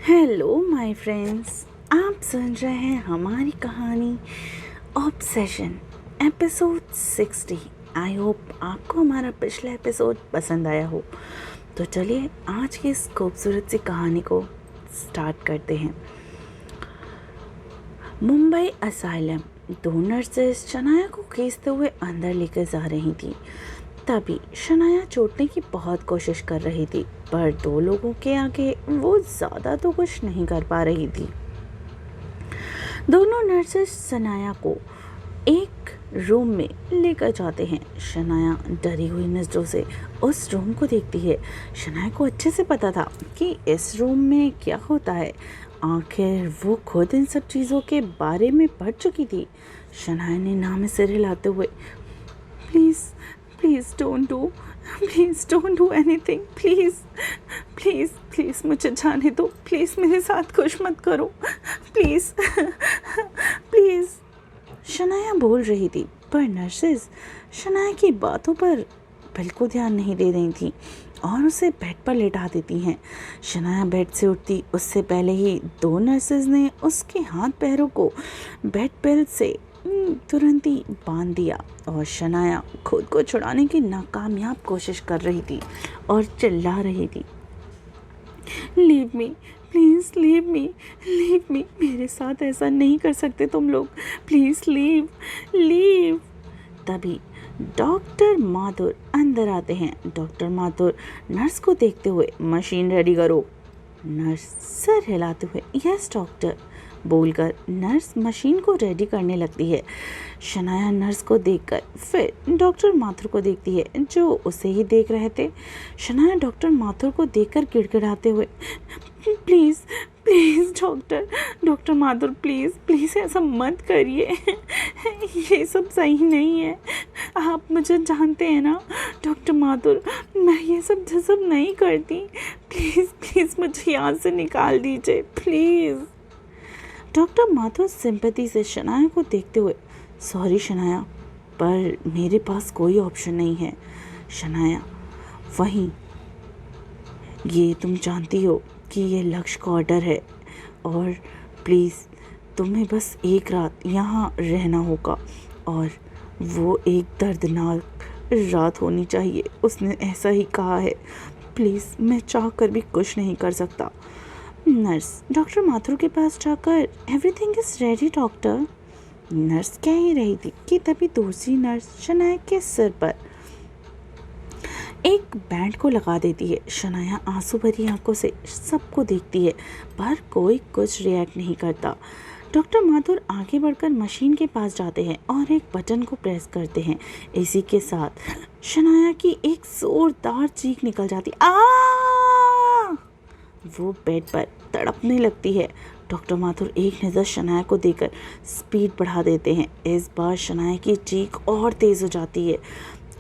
Hello my friends, आप सुन रहे हैं हमारी कहानी ऑब्सेशन एपिसोड 60। आई होप आपको हमारा पिछला एपिसोड पसंद आया हो। तो चलिए आज की इस खूबसूरत सी कहानी को स्टार्ट करते हैं। मुंबई असाइलम। दो नर्सेस शनाया को खींचते हुए अंदर लेकर जा रही थी। तभी शनाया छूटने की बहुत कोशिश कर रही थी, पर दो लोगों के आगे वो ज़्यादा तो कुछ नहीं कर पा रही थी। दोनों नर्सेस शनाया को एक रूम में लेकर जाते हैं। शनाया डरी हुई नज़रों से उस रूम को देखती है। शनाया को अच्छे से पता था कि इस रूम में क्या होता है। आखिर वो खुद इन सब चीज़ों के बारे में पढ़ चुकी थी। शनाया ने नाम में सिर हिलाते हुए, please please don't do anything, please मुझे जाने दो, प्लीज़ मेरे साथ कुछ मत करो, प्लीज़ प्लीज़। शनाया बोल रही थी, पर नर्सेस शनाया की बातों पर बिल्कुल ध्यान नहीं दे रही थी और उसे बेड पर लेटा देती हैं। शनाया बेड से उठती उससे पहले ही दो नर्सेस ने उसके हाथ पैरों को बेड बेल्ट से तुरंत ही बांध दिया और शनाया खुद को छुड़ाने की नाकामयाब कोशिश कर रही थी और चिल्ला रही थी, leave me please, leave me, मेरे साथ ऐसा नहीं कर सकते तुम लोग, प्लीज़ लीव। तभी डॉक्टर माथुर अंदर आते हैं। डॉक्टर माथुर नर्स को देखते हुए, मशीन रेडी करो। नर्स सर हिलाते हुए, यस डॉक्टर बोलकर नर्स मशीन को रेडी करने लगती है। शनाया नर्स को देखकर फिर डॉक्टर माथुर को देखती है जो उसे ही देख रहे थे। शनाया डॉक्टर माथुर को देखकर गिड़गिड़ाते हुए, प्लीज़ डॉक्टर माथुर, प्लीज़ ऐसा मत करिए, ये सब सही नहीं है। आप मुझे जानते हैं ना डॉक्टर माथुर, मैं ये सब नहीं करती, प्लीज़ मुझे यहाँ से निकाल दीजिए, प्लीज़। डॉक्टर माथुर सिंपैथी से शनाया को देखते हुए, सॉरी शनाया, पर मेरे पास कोई ऑप्शन नहीं है। शनाया, वहीं ये तुम जानती हो कि ये लक्ष्य का ऑर्डर है और प्लीज़ तुम्हें बस एक रात यहाँ रहना होगा और वो एक दर्दनाक रात होनी चाहिए। उसने ऐसा ही कहा है, प्लीज़ मैं चाह कर भी कुछ नहीं कर सकता। नर्स डॉक्टर माथुर के पास जाकर, everything is ready doctor. Nurse कह ही रही थी कि तभी दूसरी नर्स शनाया के सिर पर एक बैंड को लगा देती है। शनाया आंसू भरी आंखों से सबको देखती है, पर कोई कुछ रिएक्ट नहीं करता। डॉक्टर माथुर आगे बढ़कर मशीन के पास जाते हैं और एक बटन को प्रेस करते हैं। इसी के साथ शनाया की एक जोरदार चीख निकल जाती, आ! वो बेड पर तड़पने लगती है। डॉक्टर माथुर एक नज़र शनाया को देकर स्पीड बढ़ा देते हैं। इस बार शनाया की चीख और तेज़ हो जाती है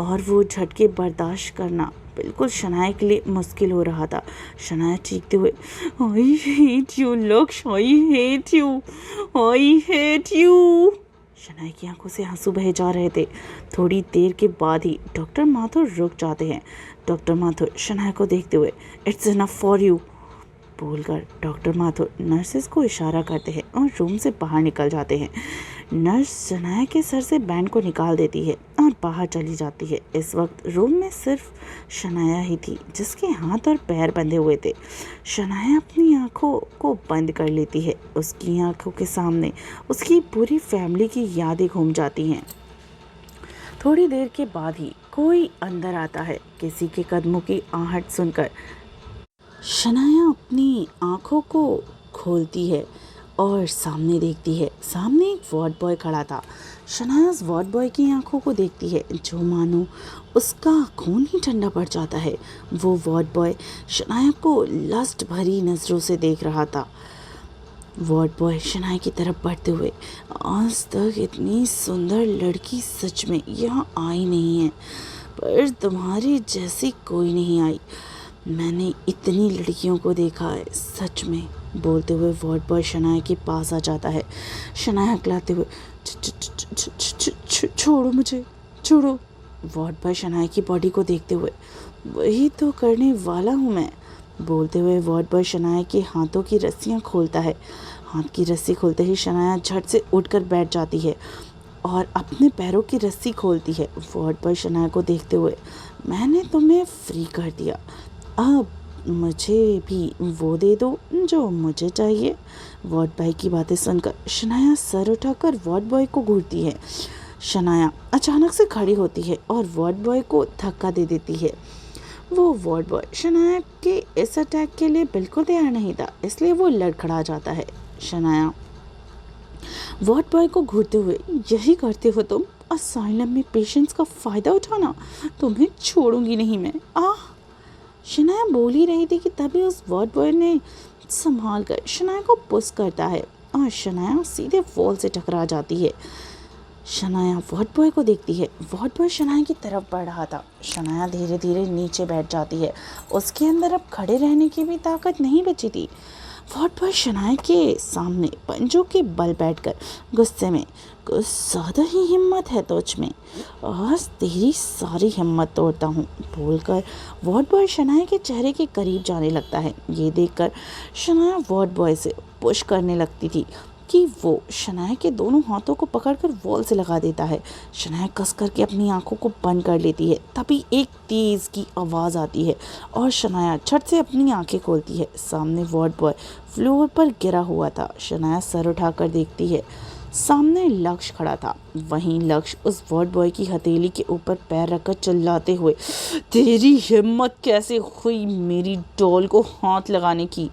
और वो झटके बर्दाश्त करना बिल्कुल शनाया के लिए मुश्किल हो रहा था। शनाया चीखते हुए, आई हेट यू लक्ष्य, आई हेट यू। शनाया की आंखों से आंसू बहे जा रहे थे। थोड़ी देर के बाद ही डॉक्टर माथुर रुक जाते हैं। डॉक्टर माथुर शनाया को देखते हुए, इट्स इनफ फॉर यू बोलकर डॉक्टर माथुर नर्सेस को इशारा करते हैं और रूम से बाहर निकल जाते हैं। नर्स शनाया के सर से बैंड को निकाल देती है और बाहर चली जाती है। इस वक्त रूम में सिर्फ शनाया ही थी जिसके हाथ और पैर बंधे हुए थे। शनाया अपनी आंखों को बंद कर लेती है। उसकी आंखों के सामने उसकी पूरी फैमिली की यादें घूम जाती हैं। थोड़ी देर के बाद ही कोई अंदर आता है। किसी के कदमों की आहट सुनकर शनाया अपनी आंखों को खोलती है और सामने देखती है। सामने एक वार्ड बॉय खड़ा था। शनाया उस वार्ड बॉय की आंखों को देखती है जो मानो उसका खून ही ठंडा पड़ जाता है। वो वार्ड बॉय शनाया को लस्ट भरी नज़रों से देख रहा था। वार्ड बॉय शनाया की तरफ बढ़ते हुए, आज तक इतनी सुंदर लड़की सच में यहाँ आई नहीं है, पर तुम्हारी जैसी कोई नहीं आई। मैंने इतनी लड़कियों को देखा है सच में, बोलते हुए वार्ड बॉय शनाया के पास आ जाता है। शनाया हकलाते हुए, छोड़ो मुझे, छोड़ो। वार्ड बॉय शनाया की बॉडी को देखते हुए, वही तो करने वाला हूँ मैं, बोलते हुए वार्ड बॉय शनाया के हाथों की रस्सियां खोलता है। हाथ की रस्सी खोलते ही शनाया झट से उठकर बैठ जाती है और अपने पैरों की रस्सी खोलती है। वार्ड बॉय शनाया को देखते हुए, मैंने तुम्हें फ्री कर दिया, अब मुझे भी वो दे दो जो मुझे चाहिए। वार्ड बॉय की बातें सुनकर शनाया सर उठाकर वार्ड बॉय को घूरती है। शनाया अचानक से खड़ी होती है और वार्ड बॉय को धक्का दे देती है। वो वार्ड बॉय शनाया के इस अटैक के लिए बिल्कुल तैयार नहीं था, इसलिए वो लड़खड़ा जाता है। शनाया वार्ड बॉय को घूरते हुए, यही करते हो तुम असाइलम में पेशेंट्स का फ़ायदा उठाना, तुम्हें छोड़ूंगी नहीं मैं। शनाया बोल ही रही थी कि तभी उस वार्ड बॉय ने संभाल कर शनाया को पुश करता है और शनाया सीधे वॉल से टकरा जाती है। शनाया वार्ड बॉय को देखती है। वार्ड बॉय शनाया की तरफ बढ़ रहा था। शनाया धीरे धीरे नीचे बैठ जाती है। उसके अंदर अब खड़े रहने की भी ताकत नहीं बची थी। वार्ड बॉय शनाया के सामने पंजों के बल बैठकर गुस्से में, कुछ ज़्यादा ही हिम्मत है तुझ में, आज तेरी सारी हिम्मत तोड़ता हूँ, बोलकर वार्ड बॉय शनाया के चेहरे के करीब जाने लगता है। ये देखकर शनाया वार्ड बॉय से पुश करने लगती थी कि वो शनाया के दोनों हाथों को पकड़कर वॉल से लगा देता है। शनाया कस करके अपनी आंखों को बंद कर लेती है। तभी एक तेज़ की आवाज़ आती है और शनाया झट से अपनी आंखें खोलती है। सामने वार्ड बॉय फ्लोर पर गिरा हुआ था। शनाया सर उठाकर देखती है, सामने लक्ष्य खड़ा था। वहीं लक्ष्य उस वार्ड बॉय की हथेली के ऊपर पैर रखकर चिल्लाते हुए, तेरी हिम्मत कैसे हुई मेरी डॉल को हाथ लगाने की,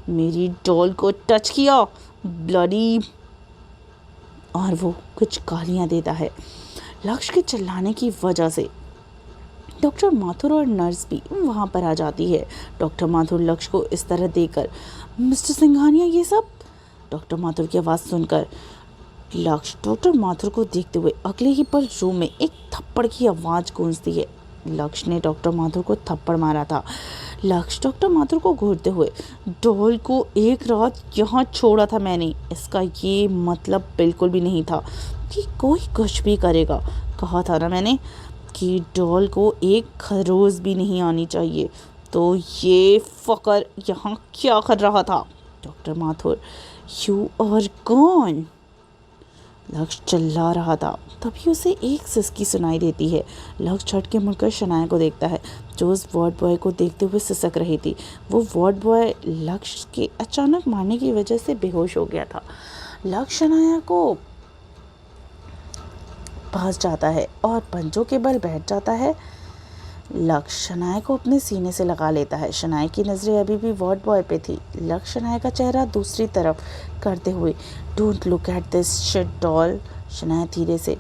मेरी डॉल को टच किया, ब्लडी, और वो कुछ गालियां देता है। लक्ष्य के चिल्लाने की वजह से डॉक्टर माथुर और नर्स भी वहाँ पर आ जाती है। डॉक्टर माथुर लक्ष्य को इस तरह देखकर, मिस्टर सिंघानिया ये सब, डॉक्टर माथुर की आवाज़ सुनकर लक्ष्य डॉक्टर माथुर को देखते हुए अगले ही पल रूम में एक थप्पड़ की आवाज़ गूंजती है। लक्ष्य ने डॉक्टर माथुर को थप्पड़ मारा था। लक्ष्य डॉक्टर माथुर को घूरते हुए, डॉल को एक रात यहाँ छोड़ा था मैंने, इसका ये मतलब बिल्कुल भी नहीं था कि कोई कुछ भी करेगा। कहा था ना मैंने कि डॉल को एक खरोज भी नहीं आनी चाहिए, तो ये फकर यहाँ क्या कर रहा था? डॉक्टर माथुर, यू और कौन? लक्ष्य चिल्ला रहा था। तभी उसे एक सिसकी सुनाई देती है। लक्ष्य झट के मुड़कर शनाया को देखता है, जो उस वार्ड बॉय को देखते हुए सिसक रही थी। वो वार्ड बॉय लक्ष्य के अचानक मारने की वजह से बेहोश हो गया था। लक्ष्य शनाया को पास जाता है और पंजों के बल बैठ जाता है। लक्ष्य शनाया को अपने सीने से लगा लेता है। शनाया की नज़रें अभी भी वार्ड बॉय पे थी। लक्ष्य शनाया का चेहरा दूसरी तरफ करते हुए, don't look at this shit doll. Shanaya धीरे से,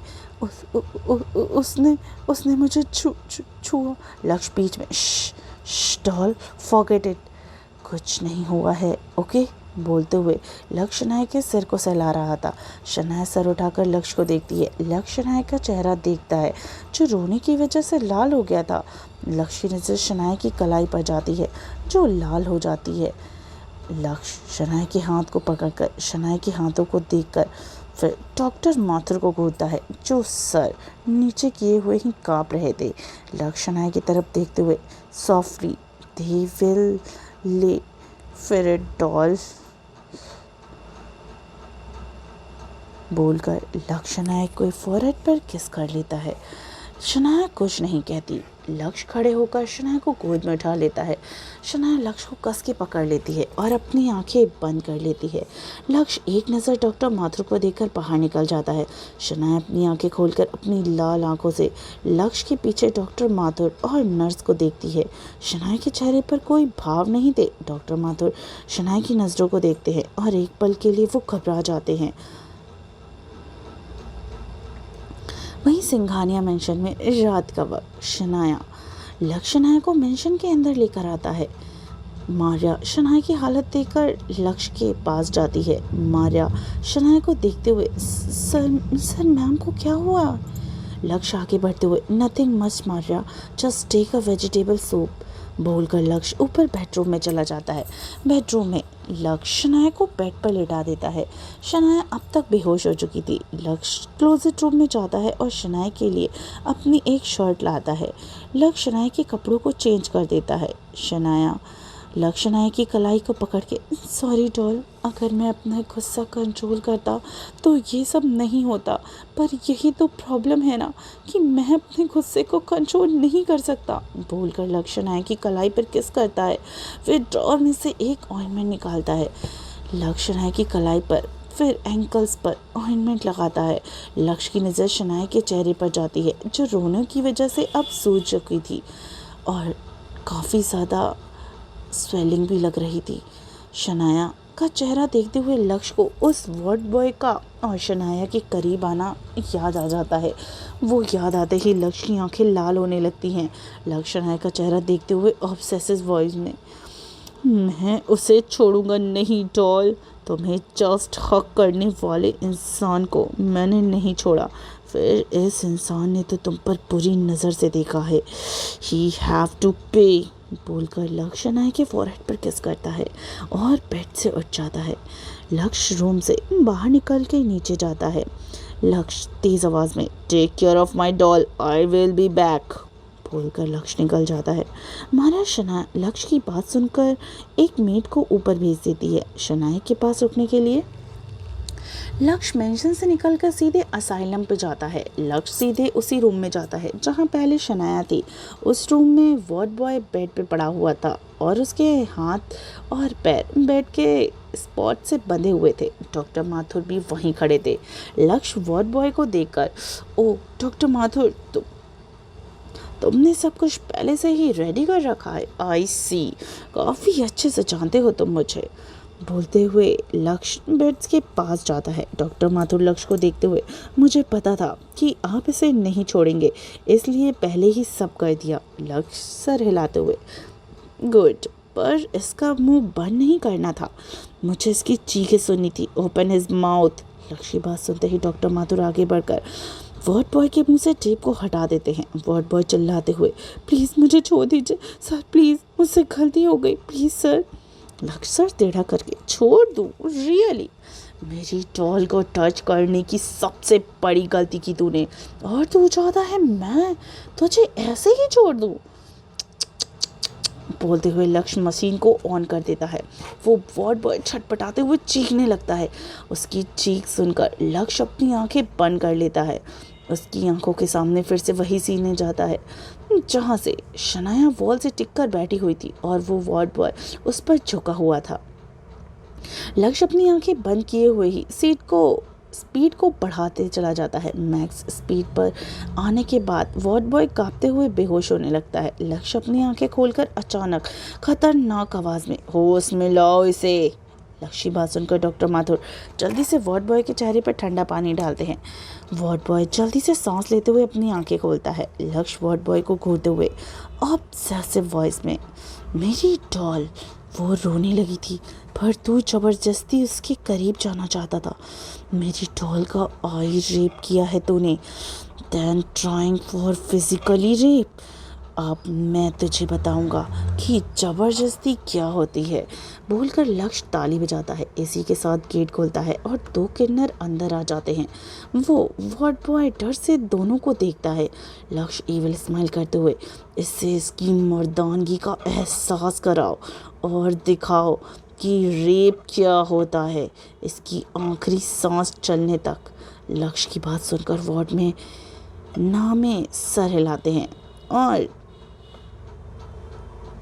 उसने मुझे छुआ। लक्ष्य बीच में, डॉल फॉरगेट इट, कुछ नहीं हुआ है, ओके, बोलते हुए लक्ष्य शनाया के सिर को सहला रहा था। शनाया सर उठाकर लक्ष्य को देखती है। लक्ष्य शनाया का चेहरा देखता है, जो रोने की वजह से लाल हो गया था। लक्ष्य की नज़र शनाया की कलाई पर जाती है, जो लाल हो जाती है। लक्ष्य शनाया के हाथ को पकड़कर शनाया के हाथों को देखकर फिर डॉक्टर माथुर को घूरता है, जो सर नीचे किए हुए ही काँप रहे थे। लक्ष्य शनाया की तरफ देखते हुए, सॉफ्टली, दे विल ले फिर इट डॉल, बोलकर लक्ष्य शनाया को फोरहेड पर किस कर लेता है। शनाया कुछ नहीं कहती। लक्ष्य खड़े होकर शनाया को गोद में उठा लेता है। शनाया लक्ष्य को कस के पकड़ लेती है और अपनी आंखें बंद कर लेती है। लक्ष्य एक नज़र डॉक्टर माथुर को देखकर बाहर निकल जाता है। शनाया अपनी आंखें खोलकर अपनी लाल आंखों से लक्ष्य के पीछे डॉक्टर माथुर और नर्स को देखती है। शनाया के चेहरे पर कोई भाव नहीं थे। डॉक्टर माथुर शनाया की नज़रों को देखते हैं और एक पल के लिए वो घबरा जाते हैं। वहीं सिंघानिया मेंशन में रात का वक्त शनाया लक्ष्य शनाया को मेंशन के अंदर लेकर आता है। मारिया शनाया की हालत देखकर लक्ष्य के पास जाती है। मारिया शनाया को देखते हुए, सर मैम को क्या हुआ? लक्ष्य आगे बढ़ते हुए, nothing much Maria, just take a vegetable soup, बोलकर लक्ष्य ऊपर बेडरूम में चला जाता है। बेडरूम में लक्ष्य शनाया को बेड पर लेटा देता है। शनाया अब तक बेहोश हो चुकी थी। लक्ष्य क्लोजेट रूम में जाता है और शनाया के लिए अपनी एक शर्ट लाता है। लक्ष्य शनाया के कपड़ों को चेंज कर देता है। शनाया लक्ष्य शनाया की कलाई को पकड़ के, सॉरी डॉल, अगर मैं अपना गुस्सा कंट्रोल करता तो ये सब नहीं होता, पर यही तो प्रॉब्लम है ना कि मैं अपने गुस्से को कंट्रोल नहीं कर सकता, बोलकर लक्ष्य शनाया की कलाई पर किस करता है। फिर ड्रॉर में से एक ऑइंटमेंट निकालता है, लक्ष्य शनाया की कलाई पर फिर एंकल्स पर ऑइंटमेंट लगाता है। लक्ष्य की नज़र शनाया के चेहरे पर जाती है, जो रोने की वजह से अब सूज चुकी थी और काफ़ी ज़्यादा स्वेलिंग भी लग रही थी। शनाया का चेहरा देखते हुए लक्ष्य को उस वार्ड बॉय का और शनाया के करीब आना याद आ जाता है। वो याद आते ही लक्ष्य की आंखें लाल होने लगती हैं। लक्ष्य शनाया का चेहरा देखते हुए ऑब्सेसिव वॉइस में, मैं उसे छोड़ूंगा नहीं डॉल, तुम्हें जस्ट हक करने वाले इंसान को मैंने नहीं छोड़ा, फिर इस इंसान ने तो तुम पर बुरी नज़र से देखा है, ही हैव टू पे, बोलकर लक्ष्य शनाया के फोरहेड पर किस करता है और बेड से उठ जाता है। लक्ष्य रूम से बाहर निकल के नीचे जाता है। लक्ष्य तेज़ आवाज़ में, take care of my doll, I will be back, बोलकर लक्ष्य निकल जाता है। महाराज शनाया लक्ष्य की बात सुनकर एक मेड को ऊपर भेज देती है शनाया के पास रुकने के लिए। लक्ष्य मेंशन से निकलकर सीधे असाइलम पे जाता है। लक्ष्य सीधे उसी रूम में जाता है जहाँ पहले शनाया थी। उस रूम में वार्ड बॉय बेड पे पड़ा हुआ था और उसके हाथ और पैर बेड के स्पॉट से बंधे हुए थे। डॉक्टर माथुर भी वहीं खड़े थे। लक्ष्य वार्ड बॉय को देखकर, ओ डॉक्टर माथुर, तुमने सब कुछ पहले से ही रेडी कर रखा है, आई सी, काफ़ी अच्छे से जानते हो तुम मुझे, बोलते हुए लक्ष्य बेड्स के पास जाता है। डॉक्टर माथुर लक्ष्य को देखते हुए, मुझे पता था कि आप इसे नहीं छोड़ेंगे, इसलिए पहले ही सब कर दिया, लक्ष्य सर हिलाते हुए, गुड, पर इसका मुंह बंद नहीं करना था, मुझे इसकी चीखें सुननी थी, ओपन हिज माउथ। लक्ष्य की बात सुनते ही डॉक्टर माथुर आगे बढ़कर वार्ड बॉय के मुंह से टेप को हटा देते हैं। वार्ड बॉय चिल्लाते हुए, प्लीज़ मुझे छोड़ दीजिए सर, प्लीज़, मुझसे गलती हो गई, प्लीज़ सर। लक्ष्य सर टेढ़ा करके, छोड़ दूँ, रियली, मेरी डॉल को टच करने की सबसे बड़ी गलती की तूने, और तू चाहता है मैं तुझे ऐसे ही छोड़ दूँ, बोलते हुए लक्ष्य मशीन को ऑन कर देता है। वो वार्ड बॉय छटपटाते हुए चीखने लगता है। उसकी चीख सुनकर लक्ष्य अपनी आंखें बंद कर लेता है। उसकी आंखों के सामने फिर से वही सीने जाता है जहाँ से शनाया वॉल से टिक कर बैठी हुई थी और वो वार्ड बॉय उस पर झुका हुआ था। लक्ष्य अपनी आंखें बंद किए हुए ही स्पीड को बढ़ाते चला जाता है। मैक्स स्पीड पर आने के बाद वार्ड बॉय कांपते हुए बेहोश होने लगता है। लक्ष्य अपनी आंखें खोलकर अचानक खतरनाक आवाज़ में, होश में लाओ इसे। लक्ष्य की बात सुनकर डॉक्टर माथुर जल्दी से वार्ड बॉय के चेहरे पर ठंडा पानी डालते हैं। वार्ड बॉय जल्दी से सांस लेते हुए अपनी आंखें खोलता है। लक्ष्य वार्ड बॉय को घूरते हुए ऑब्सेसिव वॉइस में, मेरी डॉल, वो रोने लगी थी, पर तू ज़बरदस्ती उसके करीब जाना चाहता था, मेरी डॉल का आई रेप किया है तूने, then trying for physically rape. अब मैं तुझे बताऊंगा कि ज़बरदस्ती क्या होती है, बोलकर लक्ष्य ताली बजाता है। इसी के साथ गेट खुलता है और दो किन्नर अंदर आ जाते हैं। वो वार्ड बॉय डर से दोनों को देखता है। लक्ष्य इविल स्माइल करते हुए, इससे इसकी मर्दानगी का एहसास कराओ और दिखाओ कि रेप क्या होता है, इसकी आखिरी सांस चलने तक। लक्ष्य की बात सुनकर वार्ड में नामे सर हिलाते हैं और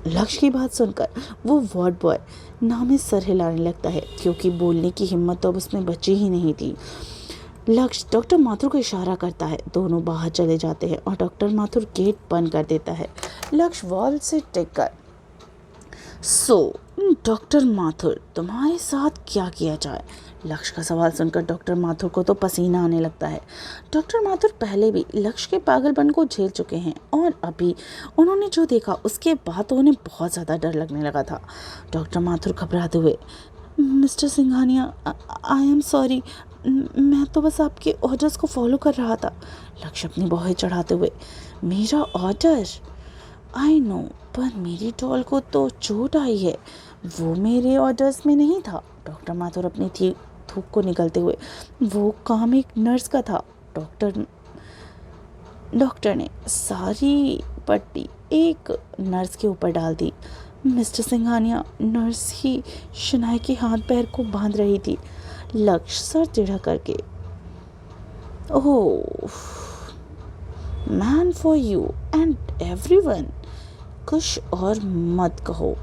लक्ष्य की बात सुनकर वो वार्ड बॉय नामे सर हिलाने लगता है, क्योंकि बोलने की हिम्मत तो अब उसमें बची ही नहीं थी। लक्ष्य डॉक्टर माथुर को इशारा करता है। दोनों बाहर चले जाते हैं और डॉक्टर माथुर गेट बंद कर देता है। लक्ष्य वॉल से टिक कर, सो डॉक्टर माथुर, तुम्हारे साथ क्या किया जाए? लक्ष्य का सवाल सुनकर डॉक्टर माथुर को तो पसीना आने लगता है। डॉक्टर माथुर पहले भी लक्ष्य के पागलपन को झेल चुके हैं और अभी उन्होंने जो देखा उसके बाद तो उन्हें बहुत ज़्यादा डर लगने लगा था। डॉक्टर माथुर घबराते हुए, mister Singhania, I am sorry, मैं तो बस आपके ऑर्डर्स को फॉलो कर रहा था। लक्ष्य अपनी बाहें चढ़ाते हुए, मेरा ऑर्डर? आई नो, पर मेरी डॉल को तो चोट आई है, वो मेरे ऑर्डर्स में नहीं था। डॉक्टर माथुर अपनी थूक को निकलते हुए, वो काम एक नर्स का था। डॉक्टर ने सारी पट्टी एक नर्स के ऊपर डाल दी। मिस्टर सिंघानिया, नर्स ही शनाया के हाथ पैर को बांध रही थी। लक्ष्य सर टेढ़ा करके, oh man, for you and everyone, कुछ और मत कहो।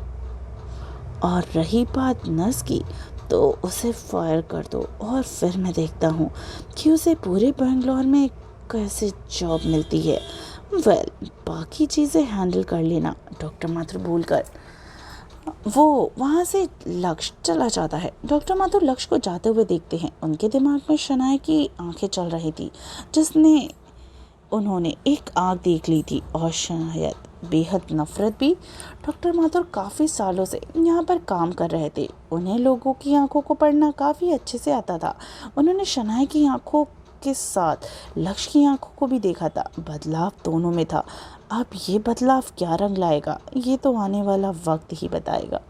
और रही बात नर्स की, तो उसे फायर कर दो और फिर मैं देखता हूँ कि उसे पूरे बेंगलोर में कैसे जॉब मिलती है। वेल, बाकी चीज़ें हैंडल कर लेना। डॉक्टर माथुर बोलकर वो वहाँ से लक्ष्य चला जाता है। डॉक्टर माथुर लक्ष्य को जाते हुए देखते हैं। उनके दिमाग में शनाया की आंखें चल रही थी, जिसने उन्होंने एक आँख देख ली थी, और शायद बेहद नफरत भी। डॉक्टर माथुर काफ़ी सालों से यहाँ पर काम कर रहे थे। उन्हें लोगों की आंखों को पढ़ना काफ़ी अच्छे से आता था। उन्होंने शनाया की आंखों के साथ लक्ष्य की आंखों को भी देखा था। बदलाव दोनों में था। अब ये बदलाव क्या रंग लाएगा, ये तो आने वाला वक्त ही बताएगा।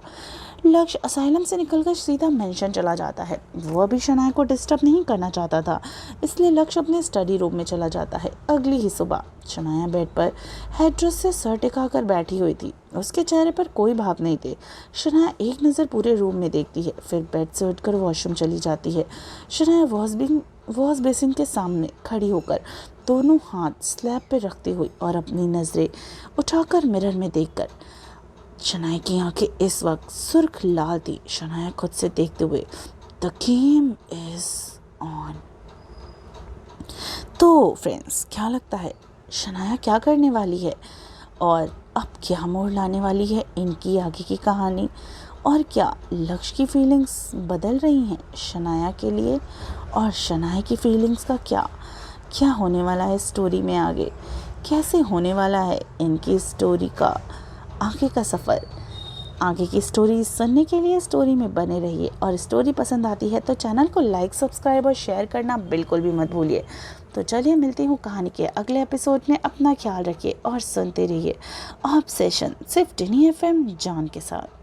लक्ष्य असाइलम से निकलकर सीधा मेंशन चला जाता है। वो अभी शनाया को डिस्टर्ब नहीं करना चाहता था, इसलिए लक्ष्य अपने स्टडी रूम में चला जाता है। अगली ही सुबह शनाया बेड पर हेडरेस्ट से सर टिकाकर बैठी हुई थी। उसके चेहरे पर कोई भाव नहीं थे। शनाया एक नज़र पूरे रूम में देखती है, फिर बेड से उठकर वॉशरूम चली जाती है। शनाया वॉश बेसिन के सामने खड़ी होकर दोनों हाथ स्लैब पर रखती हुई और अपनी नज़रें उठाकर मिरर में देखकर, शनाया की आंखें इस वक्त सुर्ख लाल थी। शनाया खुद से देखते हुए, द गेम इज ऑन। तो फ्रेंड्स, क्या लगता है शनाया क्या करने वाली है, और अब क्या मोड़ लाने वाली है इनकी आगे की कहानी, और क्या लक्ष्य की फीलिंग्स बदल रही हैं शनाया के लिए, और शनाया की फीलिंग्स का क्या होने वाला है स्टोरी में आगे, कैसे होने वाला है इनकी स्टोरी का आगे का सफ़र। आगे की स्टोरी सुनने के लिए स्टोरी में बने रहिए, और स्टोरी पसंद आती है तो चैनल को लाइक, सब्सक्राइब और शेयर करना बिल्कुल भी मत भूलिए। तो चलिए मिलती हूँ कहानी के अगले एपिसोड में। अपना ख्याल रखिए और सुनते रहिए ऑब्सेशन सिर्फ टिनी FM जॉन के साथ।